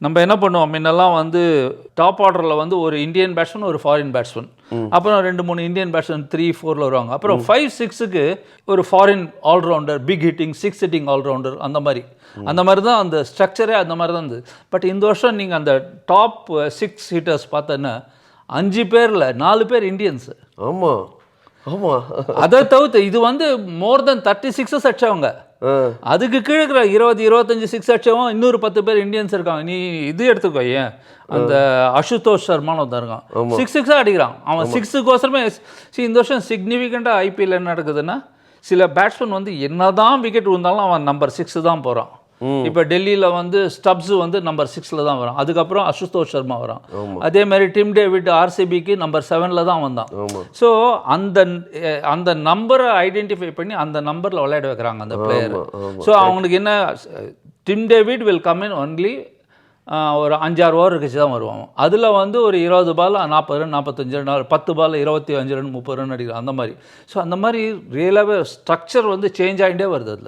நம்ம என்ன பண்ணுவோம் முன்னெல்லாம் வந்து டாப் ஆர்டரில் வந்து ஒரு இந்தியன் பேட்ஸ்மேன் ஒரு ஃபாரின் பேட்ஸ்மேன், அப்புறம் 2-3 இந்தியன் பேட்ஸ்மேன் 3-4 வருவாங்க, அப்புறம் 5-6க்கு ஒரு foreign allrounder, big hitting 6 hitting allrounder, அந்த மாதிரி தான் அந்த ஸ்ட்ரக்சரே அந்த மாதிரி தான் இருந்தது. பட் இந்த வருஷம் நீங்கள் அந்த டாப் 6 ஹிட்டர்ஸ் பார்த்தோன்னா 5 பேரில் 4 பேர் இந்தியன்ஸு. ஆமாம் ஆமாம். அதை தவிர்த்து இது வந்து மோர் தென் 36 அடிச்சவங்க, அதுக்கு கீழே இருக்கிற 20-25 6 அடிச்சவங்க இன்னொரு 10 பேர் இந்தியன்ஸ் இருக்காங்க. நீ இது எடுத்துக்கோ, ஏன் அந்த அசுதோஷ் சர்மான்னு ஒருத்தன் இருக்கான், 6 அடிக்கிறான். அவன் 6க்கோசரமே இந்த வருஷம் சிக்னிஃபிகண்ட்டாக ஐபிஎல் என்ன நடக்குதுன்னா, சில பேட்ஸ்மேன் வந்து என்னதான் விக்கெட் விழுந்தாலும் அவன் நம்பர் 6 தான் போகிறான். இப்போ டெல்லியில் வந்து ஸ்டப்ஸ் வந்து நம்பர் 6ல் தான் வரான், அதுக்கப்புறம் அசுதோஷ் சர்மா வரான். அதே மாதிரி டிம் டேவிட் ஆர்சிபிக்கு நம்பர் 7ல் தான் வந்தான். ஸோ அந்த நம்பரை ஐடென்டிஃபை பண்ணி அந்த நம்பரில் விளையாட வைக்கிறாங்க அந்த பிளேயர். ஸோ அவங்களுக்கு என்ன, Tim David will come in only ஒரு 5-6 ஓவர் கழிச்சு தான் வருவாங்க. அதில் வந்து ஒரு 20 பால் 40 ரன் 45 ரன், 10 பால் 25 ரன் 30 ரன் அடிக்கிறான் அந்த மாதிரி. ஸோ அந்த மாதிரி ரியலாகவே ஸ்ட்ரக்சர் வந்து சேஞ்ச் ஆகிட்டே வருது அதில்.